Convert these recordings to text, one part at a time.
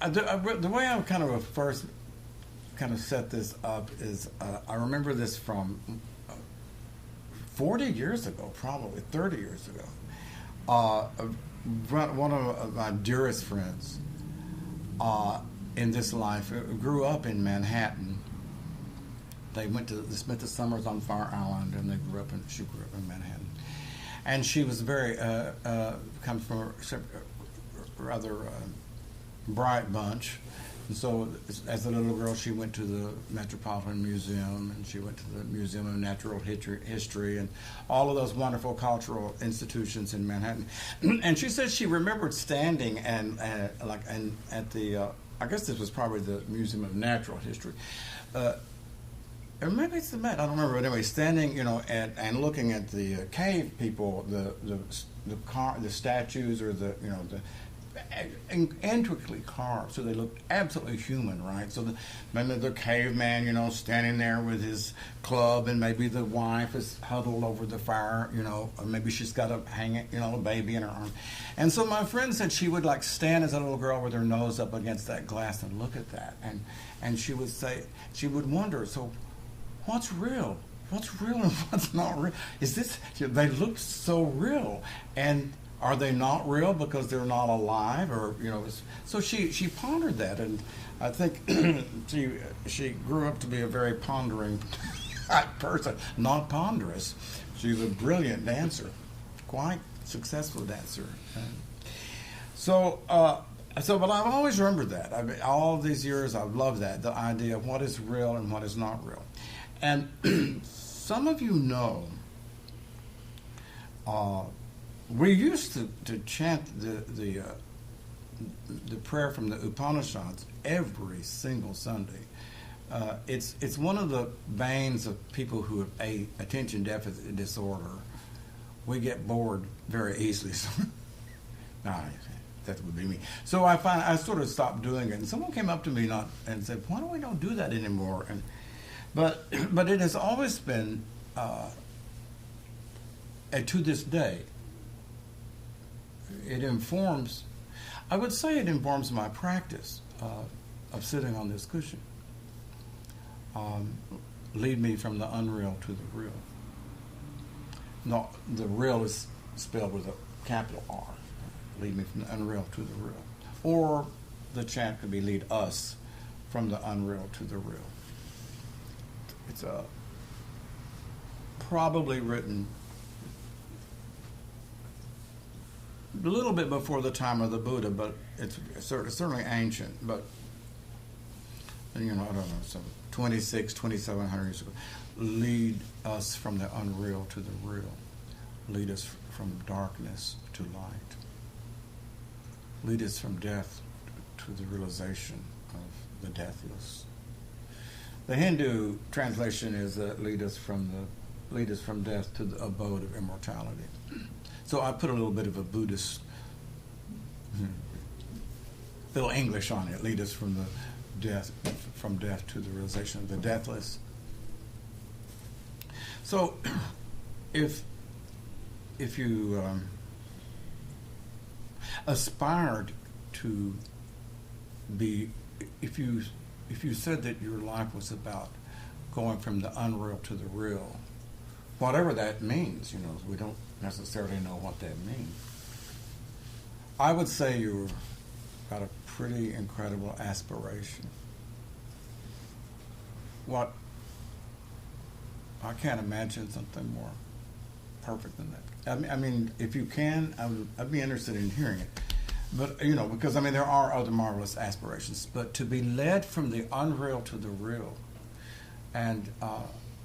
The way I kind of first kind of set this up is I remember this from 40 years ago, probably 30 years ago. Uh, One of my dearest friends in this life grew up in Manhattan. They spent the summers on Fire Island, and she grew up in Manhattan. And she was very comes from a rather bright bunch. And so, as a little girl, she went to the Metropolitan Museum, and she went to the Museum of Natural History, and all of those wonderful cultural institutions in Manhattan. And she said she remembered standing and at the I guess this was probably the Museum of Natural History. Or maybe it's the Met. I don't remember. But anyway, standing, and looking at the cave people, the statues, or the intricately carved, so they looked absolutely human, right? So maybe the caveman, standing there with his club, and maybe the wife is huddled over the fire, or maybe she's got a baby in her arm. And so my friend said she would stand as a little girl with her nose up against that glass and look at that, and she would wonder, so what's real? What's real and what's not real? They look so real, and are they not real because they're not alive, or So she pondered that, and I think she grew up to be a very pondering type person, not ponderous. She's a brilliant dancer, quite successful dancer. But I've always remembered that. All of these years, I've loved that, the idea of what is real and what is not real. And some of you know. We used to chant the prayer from the Upanishads every single Sunday. It's one of the veins of people who have attention deficit disorder. We get bored very easily. So, that would be me. So I sort of stopped doing it, and someone came up to me and said, "Why don't we don't do that anymore?" But it has always been, and to this day, it informs, I would say it informs my practice of sitting on this cushion. Lead me from the unreal to the real. No, the real is spelled with a capital R. Lead me from the unreal to the real. Or the chant could be lead us from the unreal to the real. It's probably written a little bit before the time of the Buddha, but it's certainly ancient. But I don't know, some 2,700 years ago. Lead us from the unreal to the real. Lead us from darkness to light. Lead us from death to the realization of the deathless. The Hindu translation is lead us from death to the abode of immortality. So I put a little bit of a Buddhist, little English on it. Lead us from death to the realization of the deathless. So, if you aspired to be, if you said that your life was about going from the unreal to the real, whatever that means, we don't necessarily know what that means. I would say you've got a pretty incredible aspiration. I can't imagine something more perfect than that. I mean, if you can, I'd be interested in hearing it. But, because, there are other marvelous aspirations. But to be led from the unreal to the real, and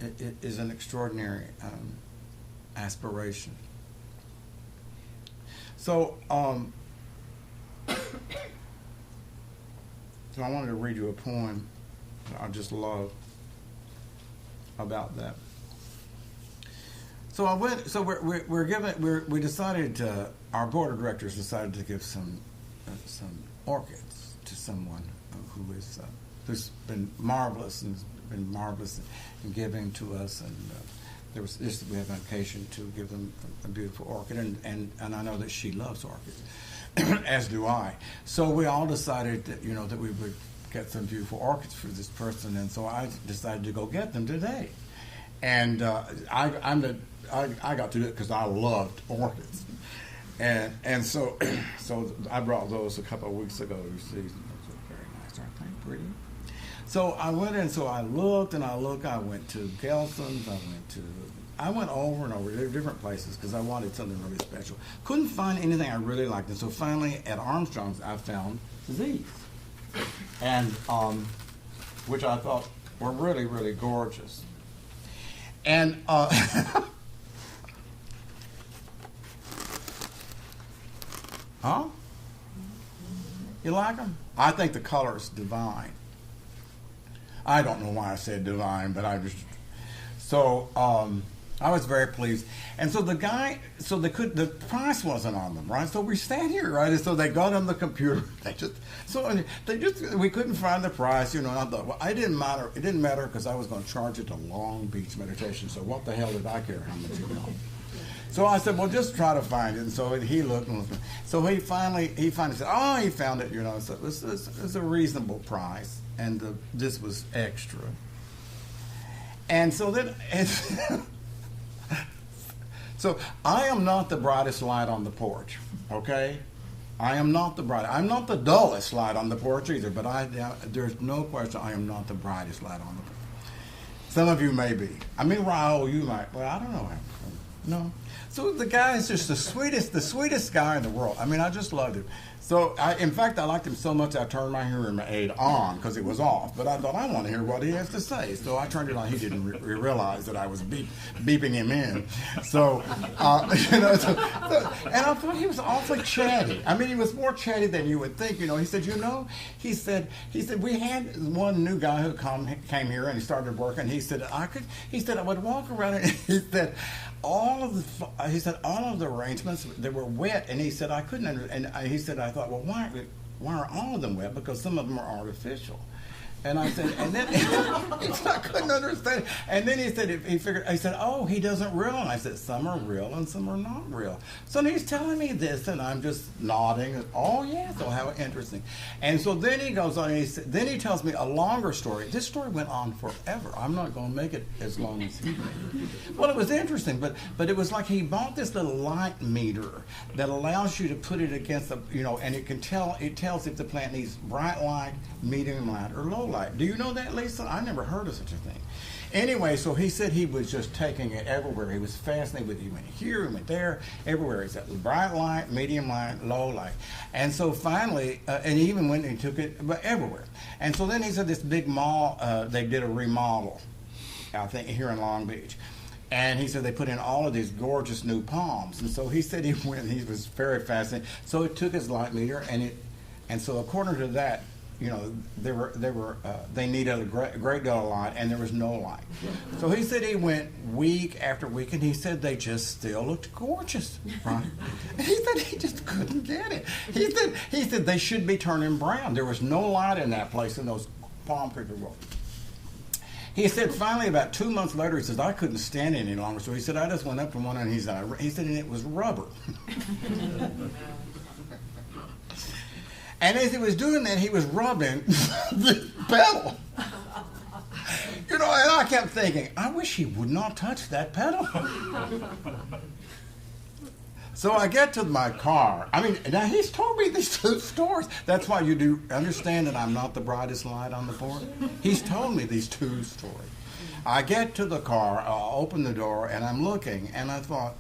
it is an extraordinary aspiration. So, so I wanted to read you a poem that I just love about that. So we decided, our board of directors decided to give some orchids to someone who's been marvelous in giving to us, and we have an occasion to give them a beautiful orchid, and I know that she loves orchids. as do I. So we all decided that, that we would get some beautiful orchids for this person, and so I decided to go get them today. And I got to do it because I loved orchids, and so so I brought those a couple of weeks ago. You see, those are very nice, aren't they? Pretty. So I went in, so I looked and I looked. I went to Gelson's. I went over and over to different places because I wanted something really special. Couldn't find anything I really liked, and so finally at Armstrong's I found these, and which I thought were really, really gorgeous. And huh? You like them? I think the color is divine. I don't know why I said divine, but I was very pleased. And so the guy, the price wasn't on them, right? So we stand here, right? And so they got on the computer. We couldn't find the price, And I thought, well, it didn't matter because I was going to charge it to Long Beach Meditation. So what the hell did I care how much it cost? So I said, well, just try to find it. And so he looked, so he finally said, oh, he found it, So it was a reasonable price, and this was extra. And so then, so I am not the brightest light on the porch, okay? I am not the brightest. I'm not the dullest light on the porch either, but there's no question I am not the brightest light on the porch. Some of you may be. I mean, Raul, you might. Well, I don't know. No. So the guy is just the sweetest guy in the world. I mean, I just loved him. So, in fact, I liked him so much I turned my hearing aid on because it was off. But I thought, I want to hear what he has to say. So I turned it on. He didn't realize that I was beeping him in. So, and I thought he was awfully chatty. I mean, he was more chatty than you would think. He said, he said, we had one new guy who came here and he started working. He said, I would walk around and he said, all of the arrangements, they were wet, and he said I couldn't understand. And he said, I thought, well, why are all of them wet? Because some of them are artificial. And I said, and then I couldn't understand. And then he said, oh, he doesn't realize. I said, some are real and some are not real. So he's telling me this, and I'm just nodding. Oh, yeah, so how interesting. And so then he goes on, and then he tells me a longer story. This story went on forever. I'm not going to make it as long as he made. Well, it was interesting, but it was like he bought this little light meter that allows you to put it against and it tells if the plant needs bright light, medium light, or low light. Do you know that, Lisa? I never heard of such a thing. Anyway, so he said he was just taking it everywhere. He was fascinated with it. He went here, he went there, everywhere. He said bright light, medium light, low light. And so finally, and he even went and took it everywhere. And so then he said this big mall, they did a remodel, I think, here in Long Beach. And he said they put in all of these gorgeous new palms. And so he said he went, he was very fascinated. So he took his light meter, and so according to that, they needed a great deal of light, and there was no light. So he said he went week after week, and he said they just still looked gorgeous, right? And he said he just couldn't get it. He said they should be turning brown. There was no light in that place in those palm trees. He said finally about 2 months later, he says, I couldn't stand it any longer. So he said, I just went up to one, and he said, and it was rubber. And as he was doing that, he was rubbing the pedal. And I kept thinking, I wish he would not touch that pedal. So I get to my car. I mean, now he's told me these two stories. That's why you do understand that I'm not the brightest light on the board. He's told me these two stories. I get to the car, I open the door, and I'm looking, and I thought,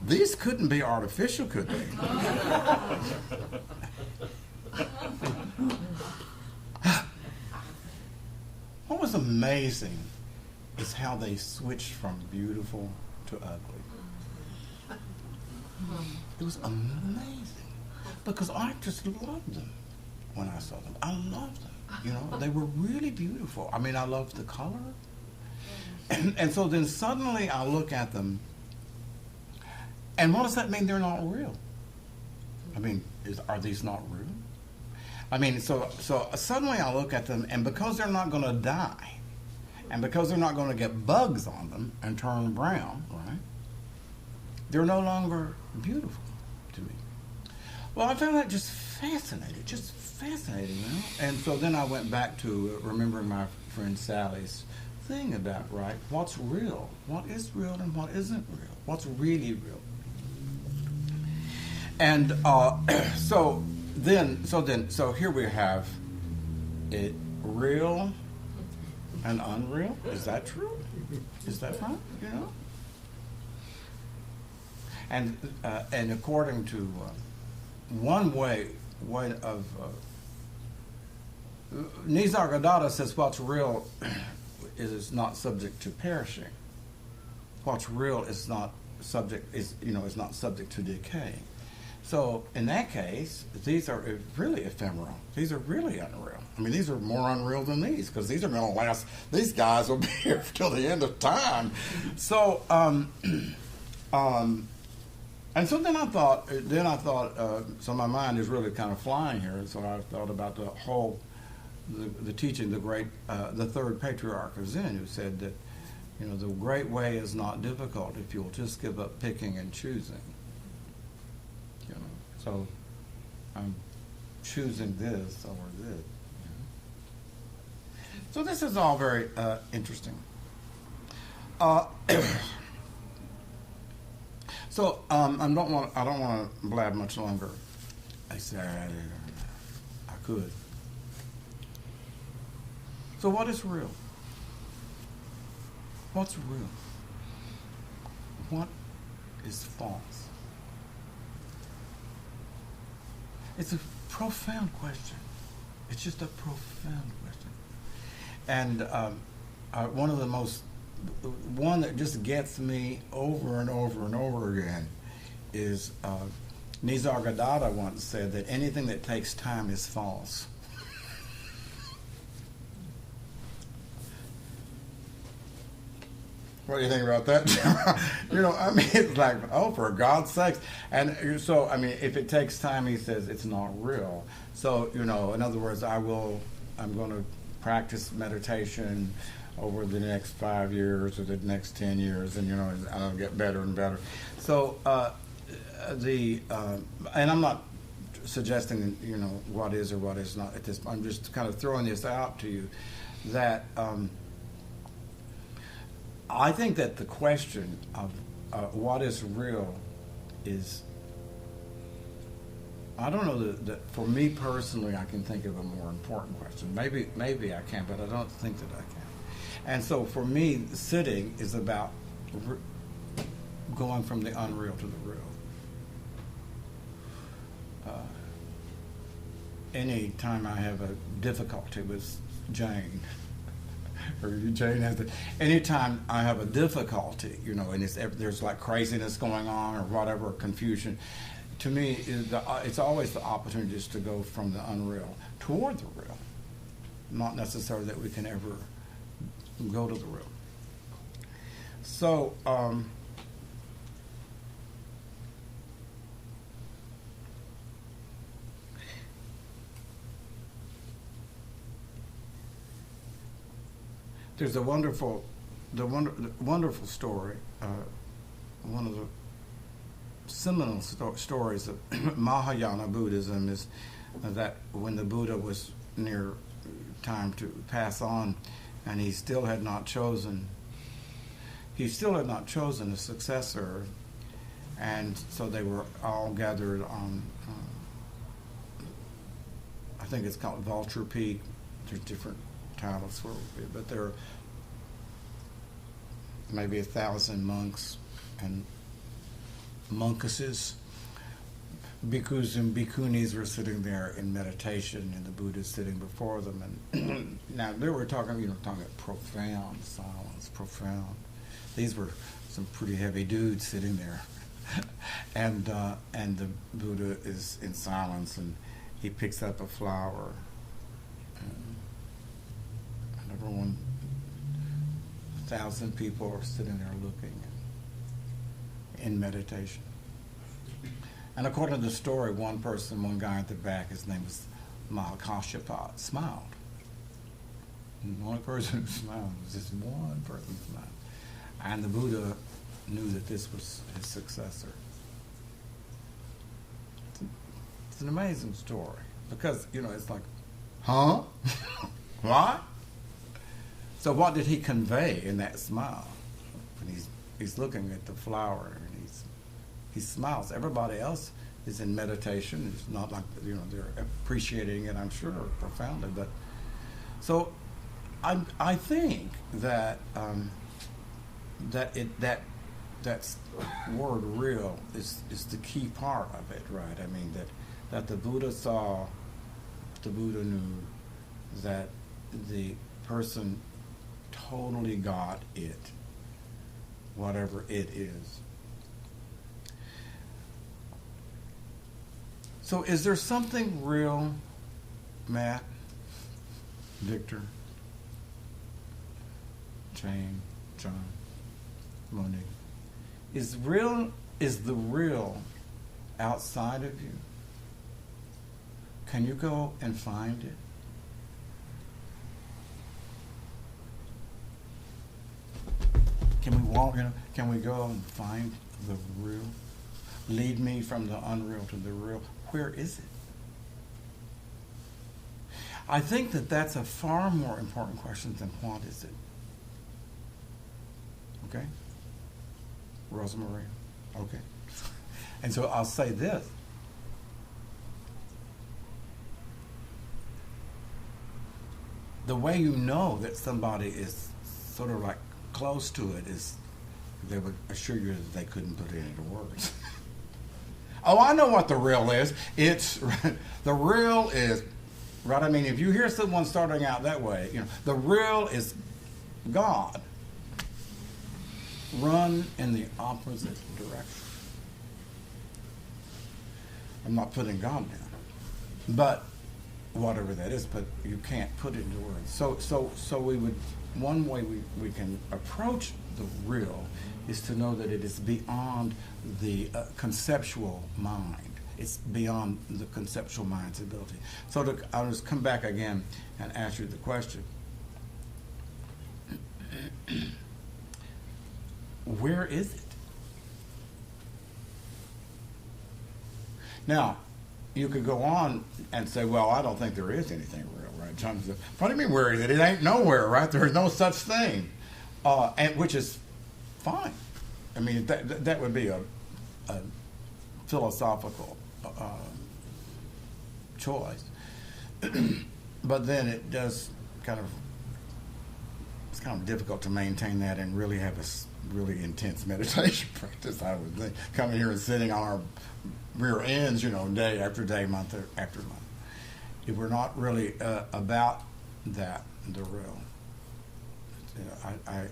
these couldn't be artificial, could they? What was amazing is how they switched from beautiful to ugly. It was amazing because I just loved them when I saw them. I loved them. They were really beautiful. I mean, I loved the color. And so then suddenly I look at them, and what does that mean? They're not real. I mean, are these not real? I mean, so suddenly I look at them, and because they're not going to die, and because they're not going to get bugs on them and turn brown, right? They're no longer beautiful to me. Well, I found that just fascinating, you know. And so then I went back to remembering my friend Sally's thing about, right, what's real, what is real, and what isn't real, what's really real. And so here we have it real and unreal. Is that true? Is that right? You know. And according to one way of Nisargadatta says what's real is not subject to perishing. What's real is not subject to decay. So in that case, these are really ephemeral. These are really unreal. I mean, these are more unreal than these because these are going to last. These guys will be here till the end of time. So and so then I thought, so my mind is really kind of flying here. So I thought about the teaching, the third patriarch of Zen, who said that, the great way is not difficult if you'll just give up picking and choosing. So I'm choosing this over this. So this is all very interesting. So I don't want to blab much longer. I said I could. So what is real? What's real? What is false? It's a profound question. It's just a profound question. And one that just gets me over and over and over again is Nisargadatta once said that anything that takes time is false. What do you think about that, Jim? It's like, oh, for God's sakes. And so, if it takes time, he says it's not real. So, in other words, I'm going to practice meditation over the next 5 years or the next 10 years, and, I'll get better and better. So, and I'm not suggesting, what is or what is not at this point. I'm just kind of throwing this out to you that, I think that the question of what is real is, I don't know that for me personally I can think of a more important question. Maybe I can, but I don't think that I can. And so for me, sitting is about going from the unreal to the real. Any time I have a difficulty with Jane, or Jane has anytime I have a difficulty, and there's like craziness going on or whatever, confusion, to me, it's always the opportunity just to go from the unreal toward the real. Not necessarily that we can ever go to the real. So, there's a wonderful story, one of the seminal stories of Mahayana Buddhism is that when the Buddha was near time to pass on, and he still had not chosen a successor, and so they were all gathered on, I think it's called Vulture Peak. There's different titles for it, but there are maybe 1,000 monks and monkesses. Bhikkhus and bhikkhunis were sitting there in meditation, and the Buddha is sitting before them. And now they were talking profound silence, profound. These were some pretty heavy dudes sitting there, and the Buddha is in silence, and he picks up a flower, and everyone, 1,000 people are sitting there looking in meditation. And according to the story, one guy at the back, his name was Mahakashyapa, smiled. And one person smiled, it was just one person smiled. And the Buddha knew that this was his successor. It's an amazing story because, it's like, huh? What? So what did he convey in that smile? And he's looking at the flower and he smiles. Everybody else is in meditation. It's not like, they're appreciating it, I'm sure, profoundly. But so I think that that word real is the key part of it, right? I mean that the Buddha saw, the Buddha knew that the person totally got it, whatever it is. So is there something real, Matt, Victor, Jane, John, Monique? Is the real outside of you? Can you go and find it? Can we walk in? Can we go and find the real? Lead me from the unreal to the real. Where is it? I think that that's a far more important question than what is it. Okay? Rosemarie? Okay. And so I'll say this. The way you know that somebody is sort of like close to it is they would assure you that they couldn't put it into words. Oh, I know what the real is. It's the real is, right? I mean, if you hear someone starting out that way, the real is God. Run in the opposite direction. I'm not putting God down, but whatever that is, but you can't put it into words. So we would, one way we can approach the real is to know that it is beyond the conceptual mind. It's beyond the conceptual mind's ability. So I'll just come back again and ask you the question. Where is it? Now, you could go on and say, well, I don't think there is anything real, right? John said, what do you mean, where is it? It ain't nowhere, right? There is no such thing. And which is fine. I mean, that would be a philosophical choice. But then it does it's kind of difficult to maintain that and really have a really intense meditation practice, I would think. Coming here and sitting on our rear ends, day after day, month after month. If we're not really about that, the real.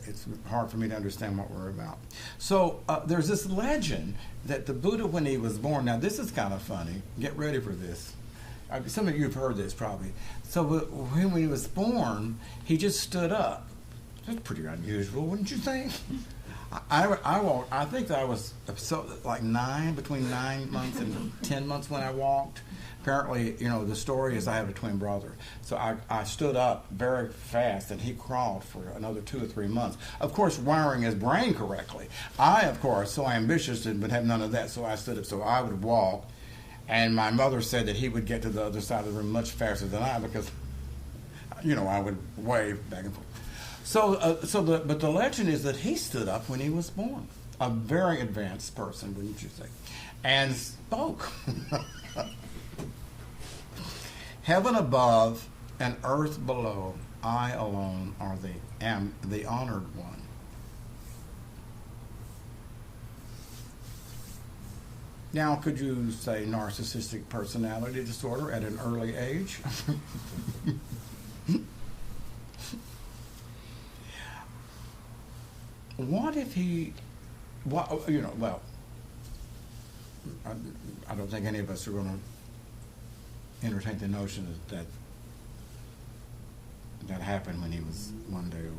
It's hard for me to understand what we're about. So there's this legend that the Buddha, when he was born, now this is kind of funny. Get ready for this. Some of you have heard this probably. So when he was born, he just stood up. That's pretty unusual, wouldn't you think? I think that I was like between 9 months and 10 months when I walked. Apparently, the story is I have a twin brother. So I stood up very fast and he crawled for another 2 or 3 months. Of course, wiring his brain correctly. I, of course, so ambitious and would have none of that, so I stood up so I would walk. And my mother said that he would get to the other side of the room much faster than I because, I would wave back and forth. But the legend is that he stood up when he was born. A very advanced person, wouldn't you say? And spoke. Heaven above and earth below, I alone am the honored one. Now, could you say narcissistic personality disorder at an early age? What if I don't think any of us are going to entertain the notion that happened when he was one day old.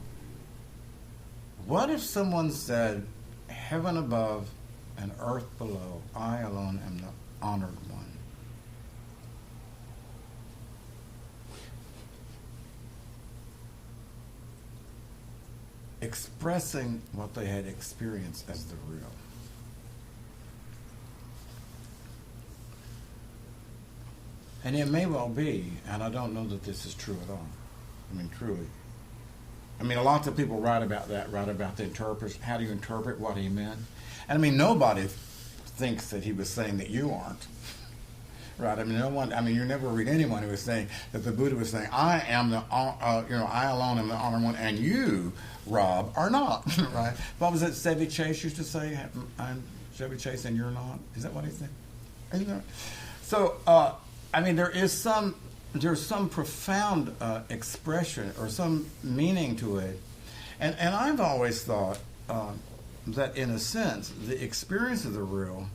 What if someone said, heaven above and earth below, I alone am the honored one? Expressing what they had experienced as the real. And it may well be, and I don't know that this is true at all. I mean, truly. I mean, lots of people write about that, write about the interpret. How do you interpret what he meant? And I mean, nobody thinks that he was saying that you aren't. Right? I mean, no one. I mean, you never read anyone who was saying that the Buddha was saying, "I am the, I alone am the honored one, and you, Rob, are not." Right? What was it Chevy Chase used to say? "I'm Chevy Chase, and you're not." Is that what he said? Isn't there? So, I mean, there's some profound expression or some meaning to it, and I've always thought that, in a sense, the experience of the real,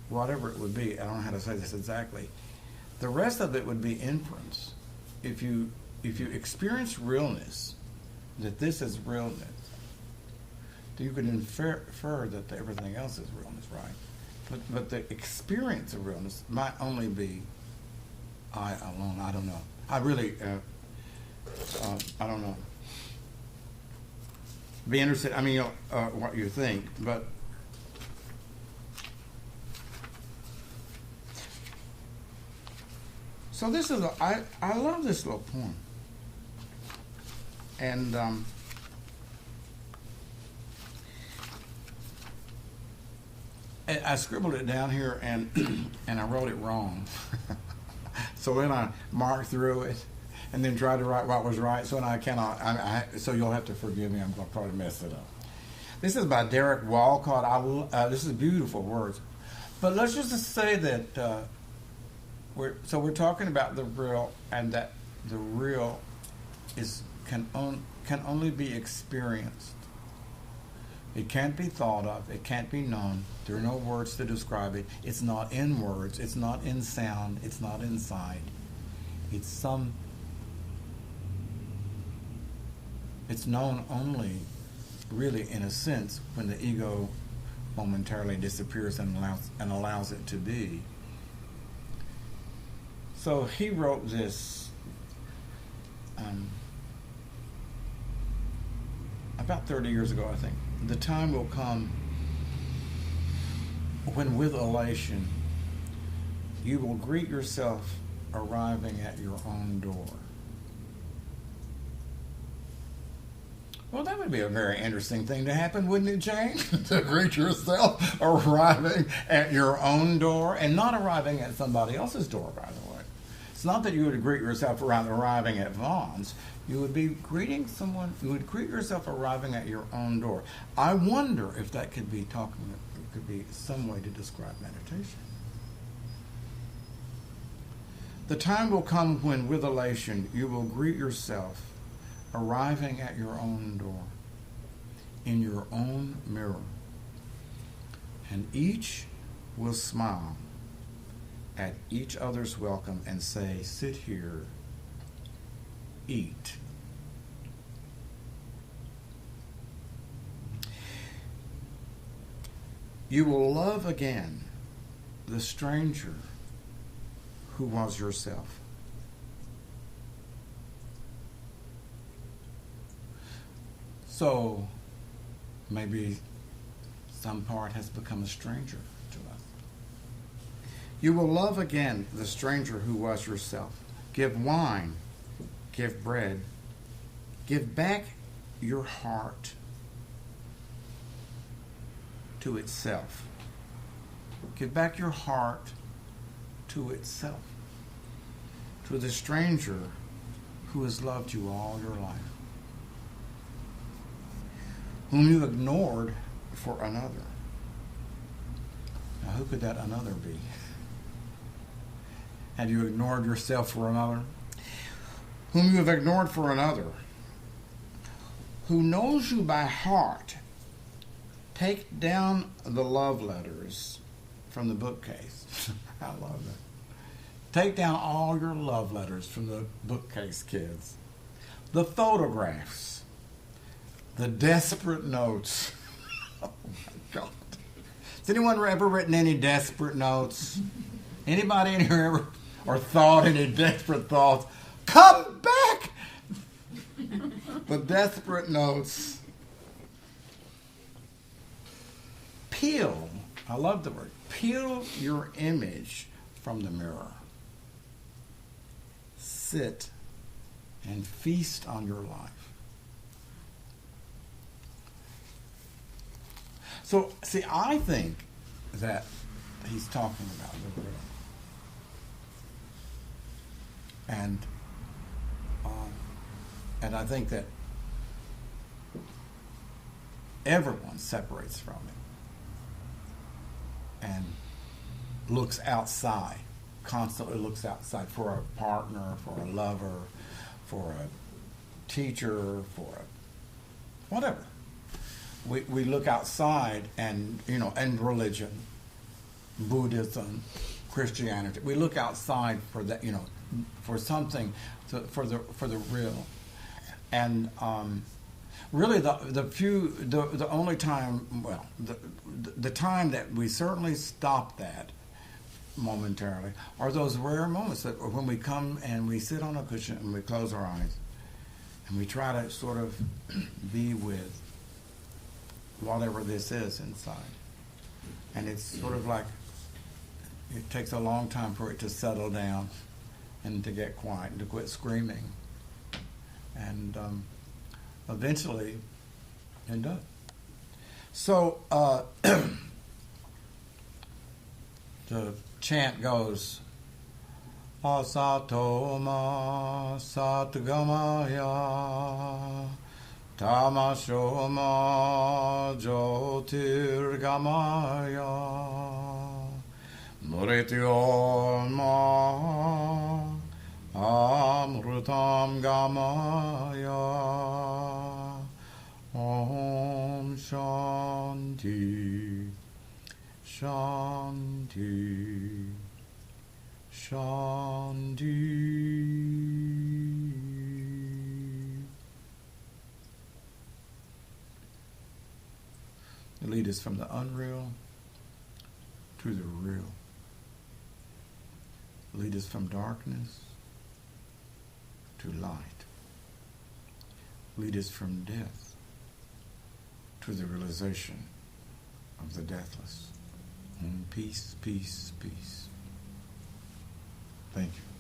whatever it would be, I don't know how to say this exactly, the rest of it would be inference. If you experience realness, that this is realness, you can infer that everything else is realness, right? But the experience of realness might only be I alone. I don't know. I really, I don't know. Be interested. I mean, what you think, but. So this is I love this little poem, and I scribbled it down here and and I wrote it wrong. So then I marked through it, and then tried to write what was right. So I cannot. So you'll have to forgive me. I'm going to probably mess it up. This is by Derek Walcott. This is beautiful words, but let's just say that. We're talking about the real, and that the real can only be experienced. It can't be thought of. It can't be known. There are no words to describe it. It's not in words. It's not in sound. It's not in sight. It's known only, really, in a sense, when the ego momentarily disappears and allows it to be. So he wrote this about 30 years ago, I think. The time will come when, with elation, you will greet yourself arriving at your own door. Well, that would be a very interesting thing to happen, wouldn't it, Jane? To greet yourself arriving at your own door, and not arriving at somebody else's door, by the way. It's not that you would greet yourself arriving at Vaughn's. You would be greeting someone. You would greet yourself arriving at your own door. I wonder if that could be some way to describe meditation. The time will come when, with elation, you will greet yourself arriving at your own door, in your own mirror, and each will smile at each other's welcome and say, "Sit here, eat." You will love again the stranger who was yourself. So maybe some part has become a stranger to us. You will love again the stranger who was yourself. Give wine, give bread, give back your heart to itself. Give back your heart to itself, to the stranger who has loved you all your life, whom you ignored for another. Now, who could that another be? Have you ignored yourself for another? Whom you have ignored for another, who knows you by heart. Take down the love letters from the bookcase. I love that. Take down all your love letters from the bookcase, kids. The photographs. The desperate notes. Oh my God. Has anyone ever written any desperate notes? Anybody in here ever, or thought any desperate thoughts? Come back! The desperate notes. Peel, I love the word, peel your image from the mirror. sit and feast on your life. So, see, I think that he's talking about the real. And I think that everyone separates from it and looks outside, constantly looks outside for a partner, for a lover, for a teacher, for a whatever. We look outside and, and religion, Buddhism, Christianity. We look outside for that, for something, for the real. And really, the only time, well, the time that we certainly stop that momentarily are those rare moments that when we come and we sit on a cushion and we close our eyes and we try to sort of be with whatever this is inside. And it's sort of like it takes a long time for it to settle down and to get quiet and to quit screaming. And eventually it does. So the chant goes, Asatoma Satgamaya Tamashoma Jyotirgamaya Mrityoma Amrutam Gamaya Om Shanti Shanti Shanti. Lead us from the unreal to the real. Lead us from darkness to light. Lead us from death to the realization of the deathless. Peace, peace, peace. Thank you.